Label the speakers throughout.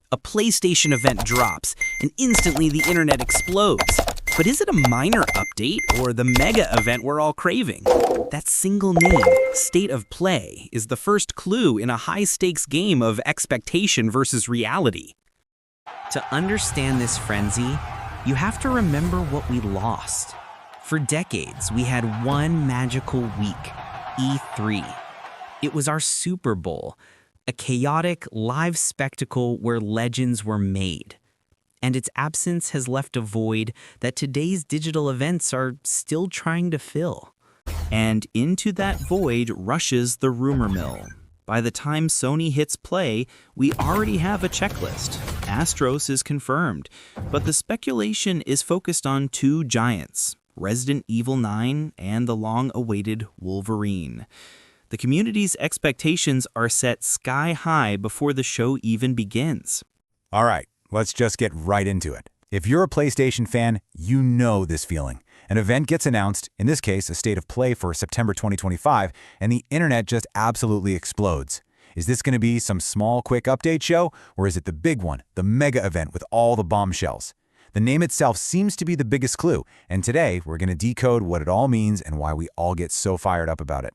Speaker 1: A PlayStation event drops, and instantly the internet explodes. But is it a minor update or the mega event we're all craving? That single name, State of Play, is the first clue in a high-stakes game of expectation versus reality. To understand this frenzy, you have to remember what we lost. For decades, we had one magical week, E3. It was our Super Bowl, a chaotic, live spectacle where legends were made. And its absence has left a void that today's digital events are still trying to fill. And into that void rushes the rumor mill. By the time Sony hits play, we already have a checklist. Astros is confirmed, but the speculation is focused on two giants, Resident Evil 9 and the long-awaited Wolverine. The community's expectations are set sky high before the show even begins.
Speaker 2: All right, let's just get right into it. If you're a PlayStation fan, you know this feeling. An event gets announced, in this case, a State of Play for September 2025, and the internet just absolutely explodes. Is this going to be some small, quick update show, or is it the big one, the mega event with all the bombshells? The name itself seems to be the biggest clue, and today we're going to decode what it all means and why we all get so fired up about it.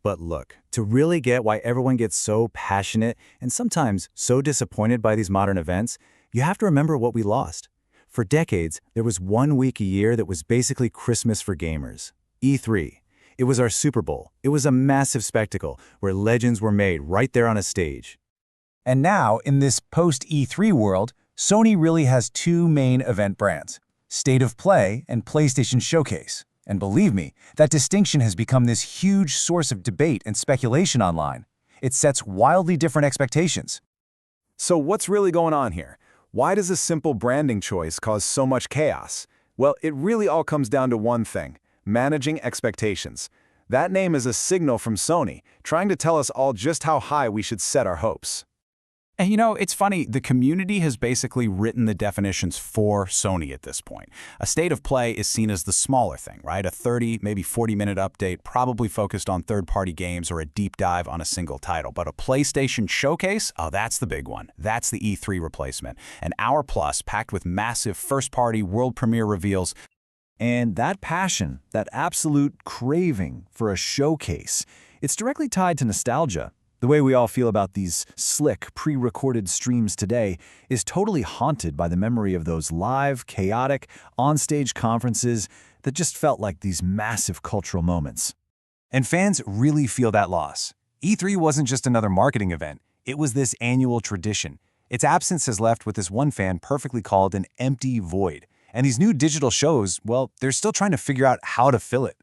Speaker 2: But look, to really get why everyone gets so passionate and sometimes so disappointed by these modern events, you have to remember what we lost. For decades, there was 1 week a year that was basically Christmas for gamers. E3. It was our Super Bowl. It was a massive spectacle where legends were made right there on a stage. And now, in this post-E3 world, Sony really has two main event brands, State of Play and PlayStation Showcase. And believe me, that distinction has become this huge source of debate and speculation online. It sets wildly different expectations. So what's really going on here? Why does a simple branding choice cause so much chaos? Well, it really all comes down to one thing: managing expectations. That name is a signal from Sony, trying to tell us all just how high we should set our hopes.
Speaker 3: And you know, it's funny, the community has basically written the definitions for Sony at this point. A State of Play is seen as the smaller thing, right? A 30, maybe 40-minute update, probably focused on third-party games or a deep dive on a single title. But a PlayStation Showcase? Oh, that's the big one. That's the E3 replacement. An hour plus, packed with massive first-party world premiere reveals.
Speaker 4: And that passion, that absolute craving for a showcase, it's directly tied to nostalgia. The way we all feel about these slick, pre-recorded streams today is totally haunted by the memory of those live, chaotic, on-stage conferences that just felt like these massive cultural moments. And fans really feel that loss. E3 wasn't just another marketing event, it was this annual tradition. Its absence has left what this one fan perfectly called an empty void. And these new digital shows, well, they're still trying to figure out how to fill it.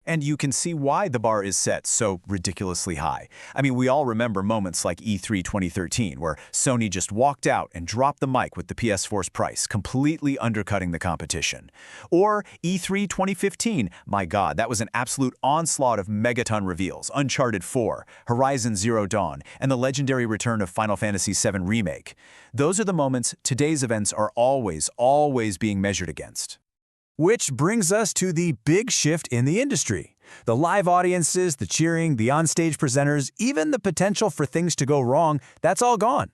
Speaker 3: And you can see why the bar is set so ridiculously high. I mean, we all remember moments like E3 2013, where Sony just walked out and dropped the mic with the PS4's price, completely undercutting the competition. Or E3 2015, my God, that was an absolute onslaught of megaton reveals: Uncharted 4, Horizon Zero Dawn, and the legendary return of Final Fantasy VII Remake. Those are the moments today's events are always being measured against.
Speaker 4: Which brings us to the big shift in the industry. The live audiences, the cheering, the onstage presenters, even the potential for things to go wrong, that's all gone.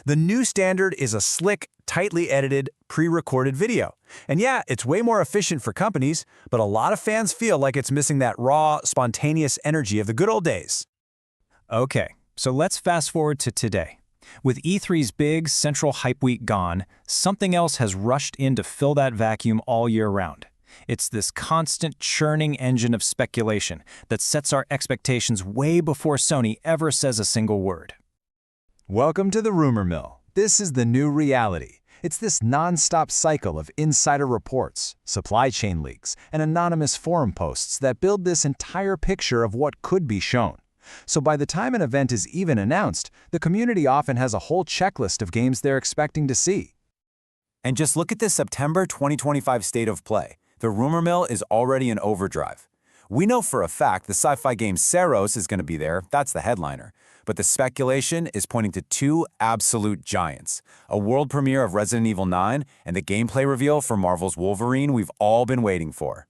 Speaker 4: The new standard is a slick, tightly edited, pre-recorded video. And yeah, it's way more efficient for companies, but a lot of fans feel like it's missing that raw, spontaneous energy of the good old days.
Speaker 5: Okay, so let's fast forward to today. With E3's big central hype week gone, something else has rushed in to fill that vacuum all year round. It's this constant churning engine of speculation that sets our expectations way before Sony ever says a single word.
Speaker 4: Welcome to the rumor mill. This is the new reality. It's this non-stop cycle of insider reports, supply chain leaks, and anonymous forum posts that build this entire picture of what could be shown. So by the time an event is even announced, the community often has a whole checklist of games they're expecting to see.
Speaker 2: And just look at this September 2025 State of Play. The rumor mill is already in overdrive. We know for a fact the sci-fi game Saros is going to be there, that's the headliner. But the speculation is pointing to two absolute giants: a world premiere of Resident Evil 9 and the gameplay reveal for Marvel's Wolverine we've all been waiting for.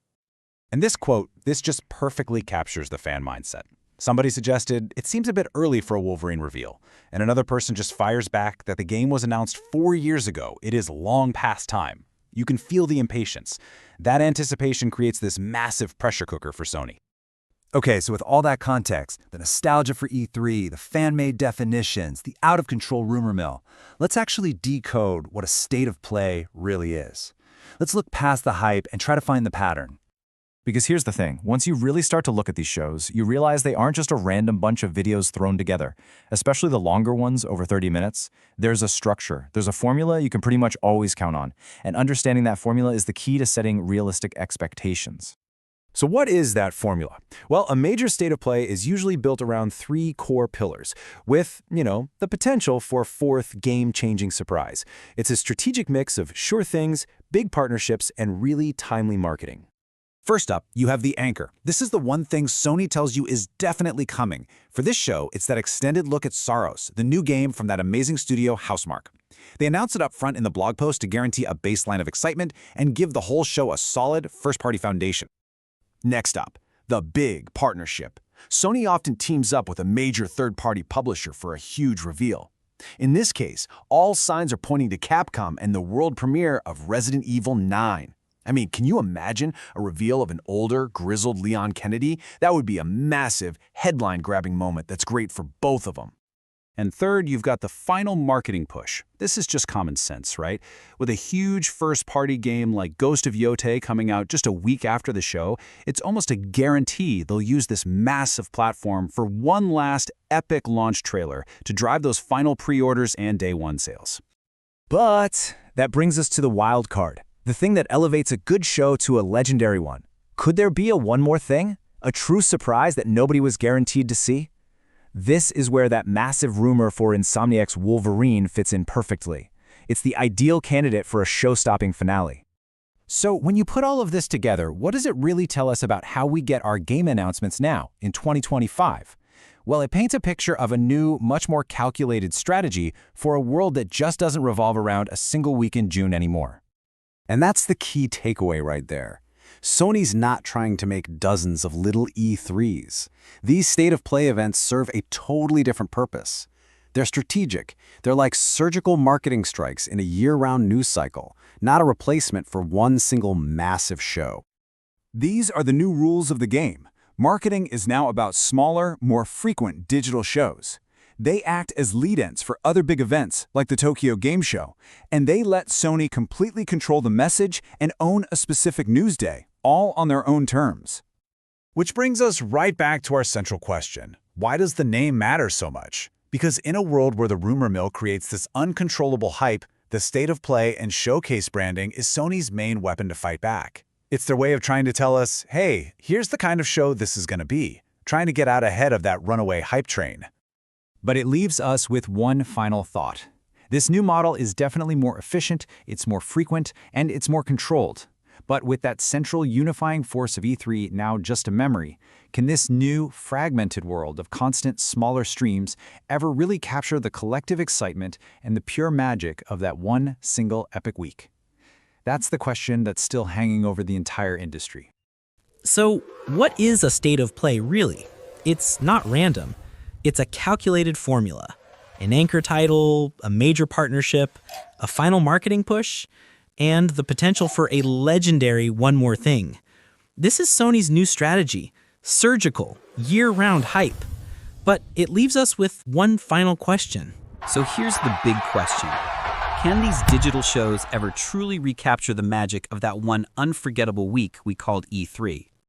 Speaker 3: And this quote, this just perfectly captures the fan mindset.
Speaker 2: Somebody suggested it seems a bit early for a Wolverine reveal, and another person just fires back that the game was announced 4 years ago. It is long past time. You can feel the impatience. That anticipation creates this massive pressure cooker for Sony.
Speaker 4: Okay, so with all that context, the nostalgia for E3, the fan-made definitions, the out-of-control rumor mill, let's actually decode what a state of play really is. Let's look past the hype and try to find the pattern.
Speaker 5: Because here's the thing, once you really start to look at these shows, you realize they aren't just a random bunch of videos thrown together, especially the longer ones over 30 minutes. There's a structure, there's a formula you can pretty much always count on, and understanding that formula is the key to setting realistic expectations.
Speaker 2: So what is that formula? Well, a major state of play is usually built around 3 core pillars, with, the potential for a 4th game-changing surprise. It's a strategic mix of sure things, big partnerships, and really timely marketing. First up, you have the anchor. This is the one thing Sony tells you is definitely coming. For this show, it's that extended look at Saros, the new game from that amazing studio Housemarque. They announce it up front in the blog post to guarantee a baseline of excitement and give the whole show a solid first-party foundation. Next up, the big partnership. Sony often teams up with a major third-party publisher for a huge reveal. In this case, all signs are pointing to Capcom and the world premiere of Resident Evil 9. I mean, can you imagine a reveal of an older, grizzled Leon Kennedy? That would be a massive, headline-grabbing moment that's great for both of them. And third, you've got the final marketing push. This is just common sense, right? With a huge first-party game like Ghost of Yotei coming out just a week after the show, it's almost a guarantee they'll use this massive platform for one last epic launch trailer to drive those final pre-orders and day one sales.
Speaker 4: But that brings us to the wild card. The thing that elevates a good show to a legendary one. Could there be a one more thing? A true surprise that nobody was guaranteed to see? This is where that massive rumor for Insomniac's Wolverine fits in perfectly. It's the ideal candidate for a show-stopping finale.
Speaker 2: So when you put all of this together, what does it really tell us about how we get our game announcements now, in 2025? Well, it paints a picture of a new, much more calculated strategy for a world that just doesn't revolve around a single week in June anymore. And that's the key takeaway right there. Sony's not trying to make dozens of little E3s. These state-of-play events serve a totally different purpose. They're strategic. They're like surgical marketing strikes in a year-round news cycle, not a replacement for one single massive show. These are the new rules of the game. Marketing is now about smaller, more frequent digital shows. They act as lead-ins for other big events, like the Tokyo Game Show, and they let Sony completely control the message and own a specific news day, all on their own terms. Which brings us right back to our central question. Why does the name matter so much? Because in a world where the rumor mill creates this uncontrollable hype, the state of play and showcase branding is Sony's main weapon to fight back. It's their way of trying to tell us, hey, here's the kind of show this is going to be, trying to get out ahead of that runaway hype train.
Speaker 5: But it leaves us with one final thought. This new model is definitely more efficient, it's more frequent, and it's more controlled. But with that central unifying force of E3 now just a memory, can this new, fragmented world of constant, smaller streams ever really capture the collective excitement and the pure magic of that one single epic week? That's the question that's still hanging over the entire industry.
Speaker 1: So, what is a state of play really? It's not random. It's a calculated formula. An anchor title, a major partnership, a final marketing push, and the potential for a legendary one more thing. This is Sony's new strategy, surgical, year-round hype. But it leaves us with one final question.
Speaker 6: So here's the big question. Can these digital shows ever truly recapture the magic of that one unforgettable week we called E3?